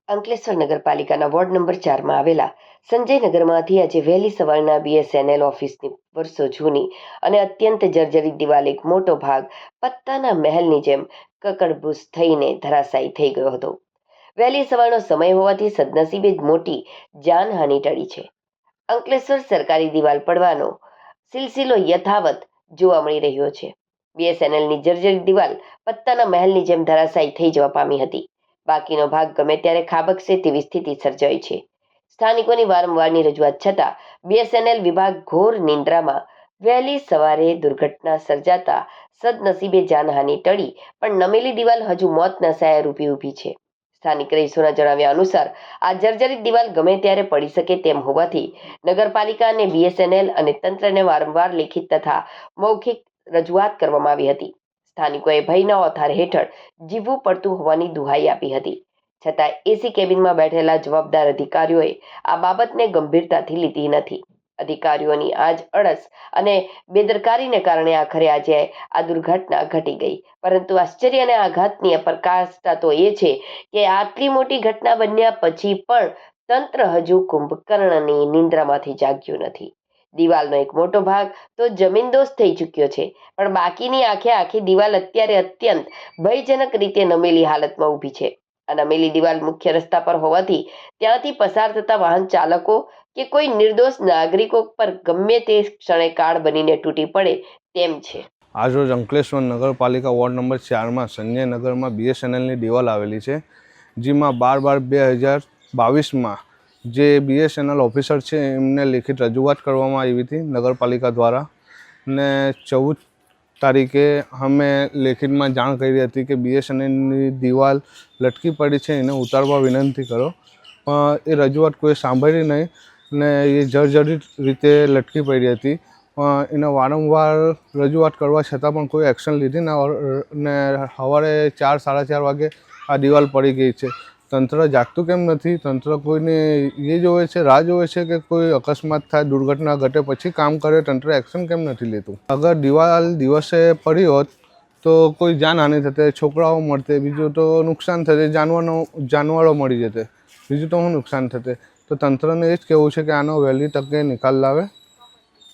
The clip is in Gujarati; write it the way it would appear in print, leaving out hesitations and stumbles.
અંકલેશ્વર નગરપાલિકાના વોર્ડ નંબર 4માં આવેલા સંજયનગરમાંથી આજે વહેલી સવારના BSNL ઓફિસની વર્ષો જૂની અને અત્યંત જર્જરિત દિવાલ એક મોટો ભાગ પત્તાના મહેલની જેમ કકડબૂસ થઈને ધરાશાયી થઈ ગયો હતો. વહેલી સવારનો સમય હોવાથી સદનસીબે જ મોટી જાનહાનિ ટળી છે. અંકલેશ્વર સરકારી દિવાલ પડવાનો સિલસિલો યથાવત જોવા મળી રહ્યો છે. BSNLની જર્જરિત દિવાલ પત્તાના મહેલની જેમ ધરાશાયી થઈ જવા પામી હતી. બાકીનો ભાગ ગમે ત્યારે ખાબકશે તેવી સ્થિતિ સર્જાઈ છે. સ્થાનિકોની વારંવારની રજૂઆત છતાં BSNL વિભાગ ઘોર નિંદ્રામાં વહેલી સવારે દુર્ઘટના સર્જાતા સદનસીબે જાનહાનિ ટળી પણ નમેલી દિવાલ હજુ મોતના સાયા રૂપી ઊભી છે. સ્થાનિક રહીશોના જણાવ્યા અનુસાર આ જર્જરિત દિવાલ ગમે ત્યારે પડી શકે તેમ હોવાથી નગરપાલિકા અને BSNL અને તંત્રને વારંવાર લેખિત તથા મૌખિક રજૂઆત કરવામાં આવી હતી. સ્થાનિકોએ ભયના ઓથાર હેઠળ જીવવું પડતું હોવાની દુહાઈ આપી હતી. છતાં એસી કેબિનમાં બેઠેલા જવાબદાર અધિકારીઓએ આ બાબતને ગંભીરતાથી લીધી નથી. અધિકારીઓની આજ અળસ અને બેદરકારીને કારણે આખરે આજે આ દુર્ઘટના ઘટી ગઈ. પરંતુ આશ્ચર્ય અને આઘાતની પ્રકાશતા તો એ છે કે આટલી મોટી ઘટના બન્યા પછી પણ તંત્ર હજુ કુંભકર્ણની નિંદ્રામાંથી જાગ્યું નથી. દિવાલનો એક મોટો ભાગ તો જમીનદોસ્ત થઈ ચૂક્યો છે, પણ બાકીની આખી દિવાલ અત્યારે અત્યંત ભયજનક રીતે નમેલી હાલતમાં ઊભી છે. આ નમેલી દિવાલ મુખ્ય રસ્તા પર હોવાથી ત્યાંથી પસાર થતા વાહન ચાલકો કે કોઈ નિર્દોષ નાગરિકો પર ગમે તે ક્ષણે કાળ બનીને તૂટી પડે તેમ છે. આજરોજ અંકલેશ્વર નગરપાલિકા વોર્ડ નંબર 4માં સંજયનગરમાં BSNLની દિવાલ આવેલી છે, જેમાં 12/12/2022માં જે BSNL ઓફિસર છે એમને લેખિત રજૂઆત કરવામાં આવી હતી નગરપાલિકા દ્વારા, ને 14 તારીખે અમે લેખિતમાં જાણ કરી હતી કે BSNLની દિવાલ લટકી પડી છે, એને ઉતારવા વિનંતી કરો. પણ એ રજૂઆત કોઈ સાંભળી નહીં ને એ જર્જરિત રીતે લટકી પડી હતી. એને વારંવાર રજૂઆત કરવા છતાં પણ કોઈ એક્શન લીધી ને સવારે 4-4:30 વાગે આ દિવાલ પડી ગઈ છે. તંત્ર જાગતું કેમ નથી? તંત્ર કોઈને એ જોવે છે, રાહ જોવે છે કે કોઈ અકસ્માત થાય, દુર્ઘટના ઘટે પછી કામ કરે? તંત્ર એક્શન કેમ નથી લેતું? અગર દિવાલ દિવસે પડી હોત તો કોઈ જાનહાનિ થતે, છોકરાઓ મળતે, બીજું તો નુકસાન થતે, જાનવરો મળી જતે, બીજું તો શું નુકસાન થતે? તો તંત્રને એ જ કહેવું છે કે આનો વહેલી તકે નિકાલ લાવે.